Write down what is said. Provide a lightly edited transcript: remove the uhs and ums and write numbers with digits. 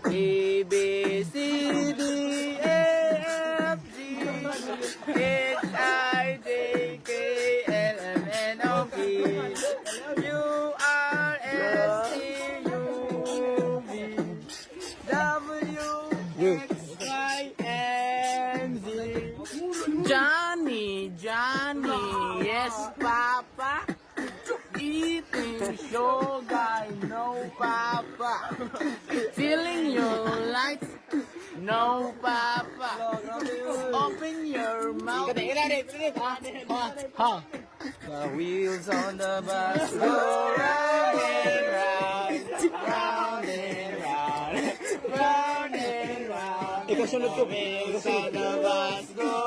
A, B, C, D, E, F, G, H, I, J, K, L, M, N, O, P, Q, R, S, T, U, V, W, X, Y, and Z. Johnny, yes, Papa. Eating sugar, no, Papa. Feeling your lights, no, Papa. Open your mouth. The wheels on the bus go round and round, round and round, round and round. The wheels on the bus go